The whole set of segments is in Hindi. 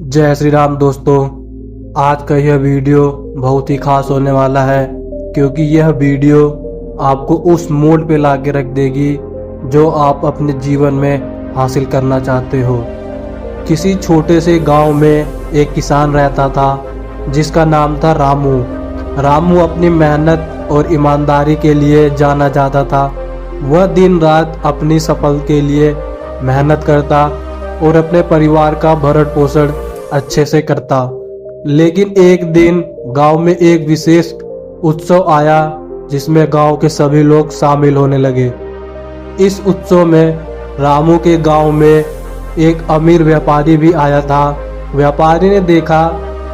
जय श्री राम दोस्तों। आज का यह वीडियो बहुत ही खास होने वाला है क्योंकि यह वीडियो आपको उस मोड़ पे ला के रख देगी जो आप अपने जीवन में हासिल करना चाहते हो। किसी छोटे से गांव में एक किसान रहता था जिसका नाम था रामू। रामू अपनी मेहनत और ईमानदारी के लिए जाना जाता था। वह दिन रात अपनी सफल के लिए मेहनत करता और अपने परिवार का भरण पोषण अच्छे से करता। लेकिन एक दिन गांव में एक विशेष उत्सव आया जिसमें गांव के सभी लोग शामिल होने लगे। इस उत्सव में रामू के गांव में एक अमीर व्यापारी भी आया था। व्यापारी ने देखा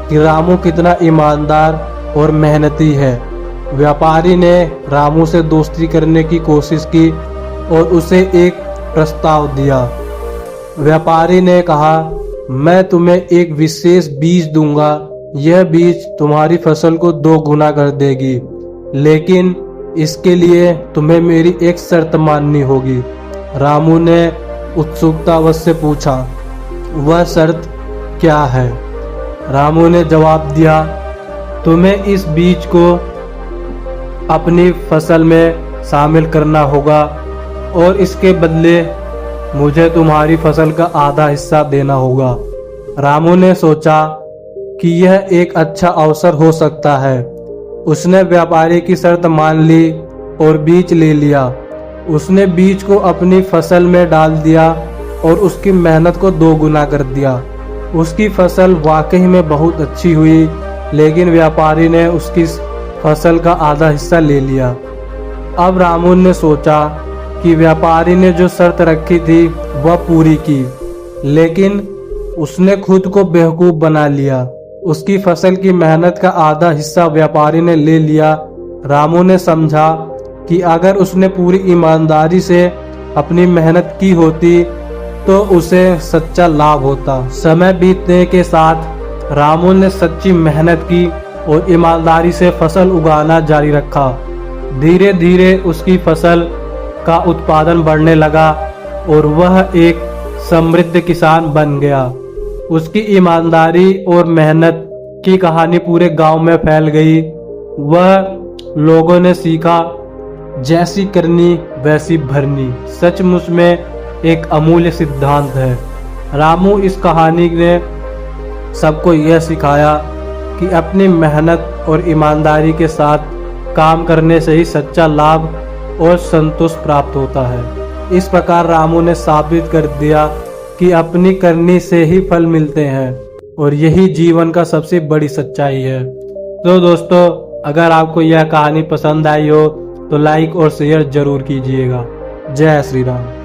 कि रामू कितना ईमानदार और मेहनती है। व्यापारी ने रामू से दोस्ती करने की कोशिश की और उसे एक प्रस्ताव दिया। व्यापारी ने कहा, मैं तुम्हें एक विशेष बीज दूंगा। यह बीज तुम्हारी फसल को 2 गुना कर देगी, लेकिन इसके लिए तुम्हें मेरी एक शर्त माननी होगी। रामू ने उत्सुकतावश से पूछा, वह शर्त क्या है? रामू ने जवाब दिया, तुम्हें इस बीज को अपनी फसल में शामिल करना होगा और इसके बदले मुझे तुम्हारी फसल का आधा हिस्सा देना होगा। रामू ने सोचा कि यह एक अच्छा अवसर हो सकता है। उसने व्यापारी की शर्त मान ली और बीज ले लिया। उसने बीज को अपनी फसल में डाल दिया और उसकी मेहनत को 2 गुना कर दिया। उसकी फसल वाकई में बहुत अच्छी हुई, लेकिन व्यापारी ने उसकी फसल का आधा हिस्सा ले लिया। अब रामू ने सोचा कि व्यापारी ने जो शर्त रखी थी वह पूरी की, लेकिन उसने खुद को बेवकूफ बना लिया। उसकी फसल की मेहनत का आधा हिस्सा व्यापारी ने ले लिया। रामू ने समझा कि अगर उसने पूरी ईमानदारी से अपनी मेहनत की होती तो उसे सच्चा लाभ होता। समय बीतने के साथ रामू ने सच्ची मेहनत की और ईमानदारी से फसल उगाना जारी रखा। धीरे धीरे उसकी फसल का उत्पादन बढ़ने लगा और वह एक समृद्ध किसान बन गया। उसकी ईमानदारी और मेहनत की कहानी पूरे गांव में फैल गई। वह लोगों ने सीखा, जैसी करनी वैसी भरनी सचमुच में एक अमूल्य सिद्धांत है। रामू इस कहानी ने सबको यह सिखाया कि अपनी मेहनत और ईमानदारी के साथ काम करने से ही सच्चा लाभ और संतोष प्राप्त होता है। इस प्रकार रामू ने साबित कर दिया कि अपनी करनी से ही फल मिलते हैं और यही जीवन का सबसे बड़ी सच्चाई है। तो दोस्तों, अगर आपको यह कहानी पसंद आई हो तो लाइक और शेयर जरूर कीजिएगा। जय श्री राम।